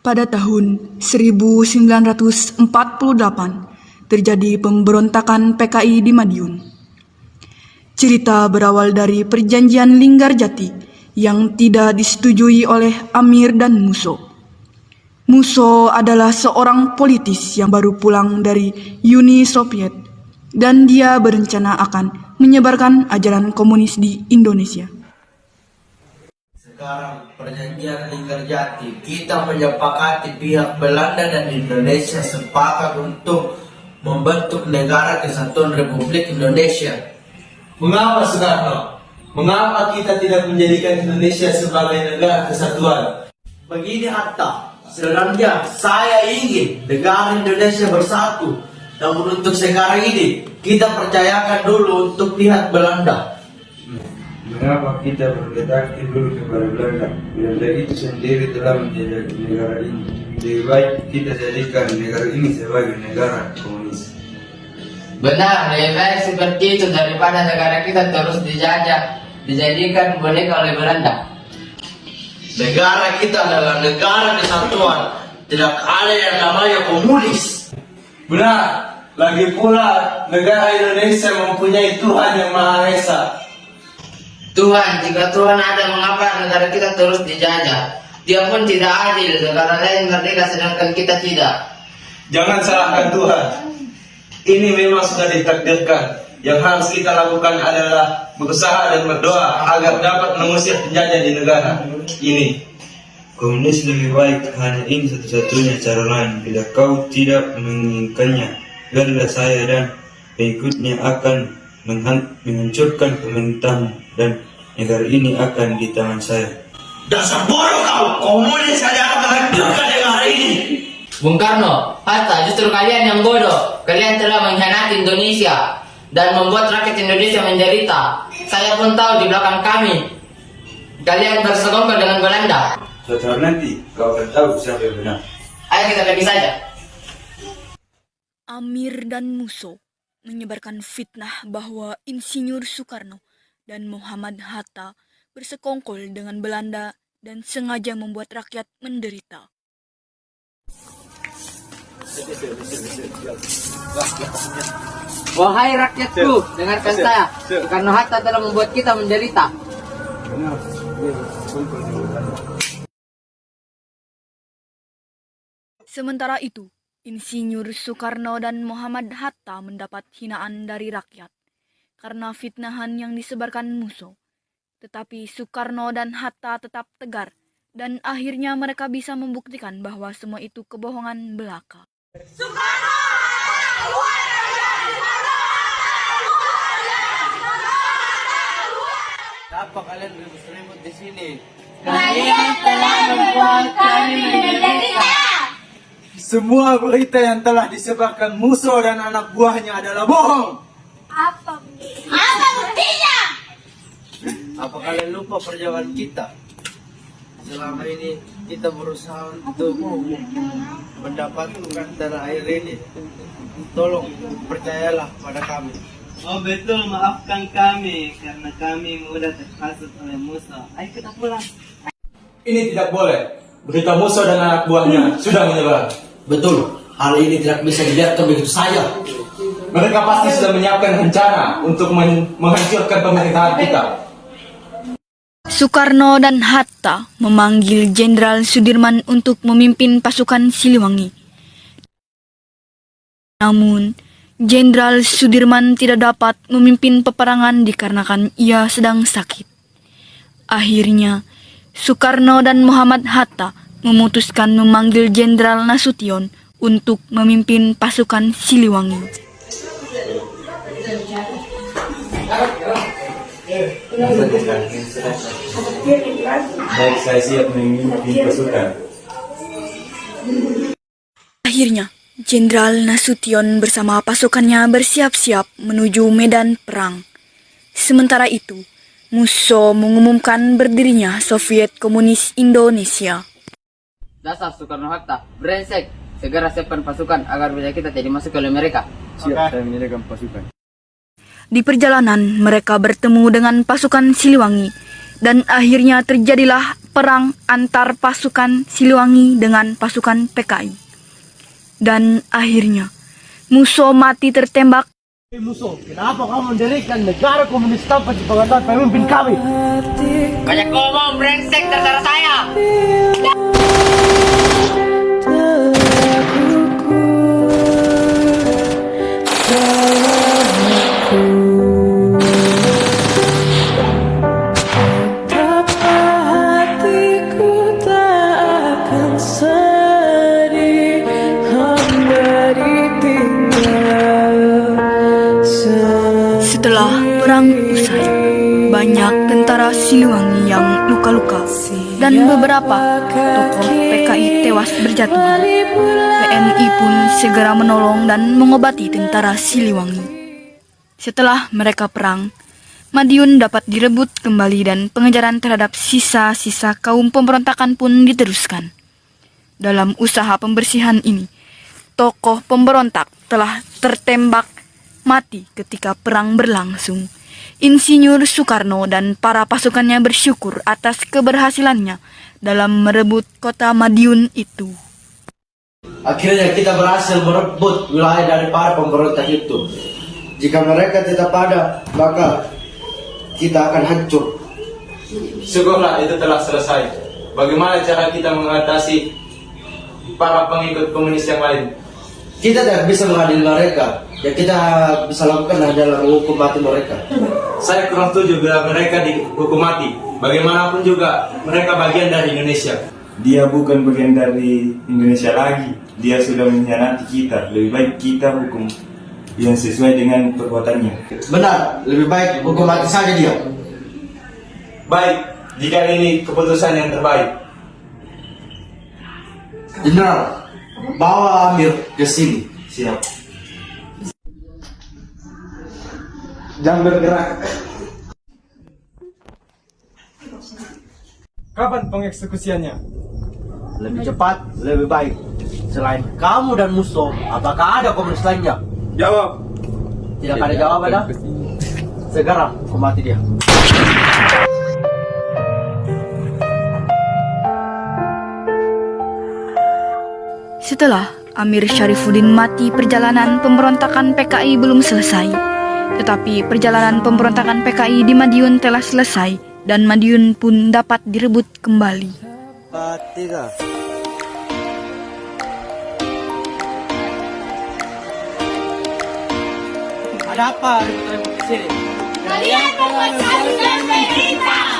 Pada tahun 1948 terjadi pemberontakan PKI di Madiun. Cerita berawal dari perjanjian Linggarjati yang tidak disetujui oleh Amir dan Musso. Musso adalah seorang politis yang baru pulang dari Uni Soviet dan dia berencana akan menyebarkan ajaran komunis di Indonesia. Sekarang perjanjian Linggarjati, kita menyepakati pihak Belanda dan Indonesia sepakat untuk membentuk negara kesatuan Republik Indonesia. Mengapa Soekarno? Mengapa kita tidak menjadikan Indonesia sebagai negara kesatuan? Begini Hatta, sebenarnya saya ingin negara Indonesia bersatu. Namun untuk sekarang ini, kita percayakan dulu untuk pihak Belanda. Mengapa kita berbetakti dulu kepada Belanda? Belanda itu sendiri telah menjajah negara ini. Lebih baik kita jadikan negara ini sebagai negara komunis. Benar, lebih baik seperti itu daripada negara kita terus dijadikan boneka oleh Belanda. Negara kita adalah negara kesatuan, tidak ada yang namanya komunis. Benar, lagi pula negara Indonesia mempunyai Tuhan yang Maha Esa. Tuhan, jika Tuhan ada, mengapa negara kita terus dijajah? Dia pun tidak adil, negara lain merdeka sedangkan kita tidak. Jangan salahkan Tuhan. Ini memang sudah ditakdirkan. Yang harus kita lakukan adalah berusaha dan berdoa agar dapat mengusir penjajah di negara ini. Komunis lebih baik, hanya ini satu-satunya cara lain. Bila kau tidak menginginkannya, biarlah saya dan pengikutnya akan menghancurkan pemerintahmu dan negara ini akan di tangan saya. Dasar bodoh kau, komunis saja akan menghancurkan negara ini. Bung Karno, Hatta, justru kalian yang bodoh. Kalian telah mengkhianati Indonesia dan membuat rakyat Indonesia menderita. Saya pun tahu di belakang kami kalian bersekongkol dengan Belanda. Suatu hari nanti kau akan tahu siapa yang benar. Ayo kita pergi saja. Amir dan Musso menyebarkan fitnah bahwa Insinyur Soekarno dan Muhammad Hatta bersekongkol dengan Belanda dan sengaja membuat rakyat menderita. Wahai rakyatku, dengarkan saya. Soekarno Hatta telah membuat kita menderita. Sementara itu, Insinyur Soekarno dan Muhammad Hatta mendapat hinaan dari rakyat karena fitnahan yang disebarkan Musso. Tetapi Soekarno dan Hatta tetap tegar dan akhirnya mereka bisa membuktikan bahwa semua itu kebohongan belaka. Kenapa kalian ribut-ribut di sini? Kalian telah membuat kami menderita. Semua berita yang telah disebarkan Musso dan anak buahnya adalah bohong. Apa buktinya? Apa kalian lupa perjuangan kita? Selama ini kita berusaha untuk mendapatkan tanah air ini. Tolong percayalah pada kami. Oh betul, maafkan kami karena kami mudah terhasut oleh Musso. Ayo kita pulang. Ini tidak boleh. Berita Musso dan anak buahnya sudah menyebar. Betul, hal ini tidak bisa dibiarkan begitu saja. Mereka pasti sudah menyiapkan rencana untuk menghancurkan pemerintahan kita. Soekarno dan Hatta memanggil Jenderal Sudirman untuk memimpin pasukan Siliwangi. Namun, Jenderal Sudirman tidak dapat memimpin peperangan dikarenakan ia sedang sakit. Akhirnya, Soekarno dan Muhammad Hatta memutuskan memanggil Jenderal Nasution untuk memimpin pasukan Siliwangi. Baik, saya siap memimpin pasukan. Akhirnya, Jenderal Nasution bersama pasukannya bersiap-siap menuju medan perang. Sementara itu, Musso mengumumkan berdirinya Soviet Komunis Indonesia. Dasar Soekarno-Hatta, brengsek. Segera siapkan pasukan agar bisa kita jadi masuk oleh mereka. Siap, saya menyediakan pasukan. Di perjalanan, mereka bertemu dengan pasukan Siliwangi Dan akhirnya terjadilah perang antar pasukan Siliwangi dengan pasukan PKI. Dan akhirnya Musso mati tertembak. Musuh, kenapa kamu mendirikan negara komunis tanpa sepengetahuan pemimpin kami? Banyak ngomong brengsek terserah saya. Setelah perang usai, banyak tentara Siliwangi yang luka-luka dan beberapa tokoh PKI tewas berjatuhan. PNI pun segera menolong dan mengobati tentara Siliwangi. Setelah mereka perang, Madiun dapat direbut kembali dan pengejaran terhadap sisa-sisa kaum pemberontakan pun diteruskan. Dalam usaha pembersihan ini, tokoh pemberontak telah tertembak mati ketika perang berlangsung. Insinyur Soekarno dan para pasukannya bersyukur atas keberhasilannya dalam merebut kota Madiun itu. Akhirnya kita berhasil merebut wilayah dari para pemberontak itu. Jika mereka tetap ada, maka kita akan hancur. Syukurlah itu telah selesai. Bagaimana cara kita mengatasi para pengikut komunis yang lain? Kita tidak bisa mengadili mereka. Yang kita bisa lakukan adalah menghukum mati mereka. Saya kurang setuju bila mereka dihukum mati. Bagaimanapun juga mereka bagian dari Indonesia. Dia bukan bagian dari Indonesia lagi. Dia sudah mengkhianati kita. Lebih baik kita hukum yang sesuai dengan perbuatannya. Benar, lebih baik hukum mati saja dia. Baik, jika ini keputusan yang terbaik. Jenderal, bawa Amir ke sini. Siap. Jangan bergerak. Kapan pengeksekusiannya? Lebih cepat, lebih baik. Selain kamu dan Musso, apakah ada komunis lainnya? Jawab. Tidak ada jawaban, dah. Segera hukum mati dia. Setelah Amir Syarifuddin mati, perjalanan pemberontakan PKI belum selesai. Tetapi perjalanan pemberontakan PKI di Madiun telah selesai dan Madiun pun dapat direbut kembali. 3. Ada apa ribut-ribut di sini? Kalian membuat kami menderita.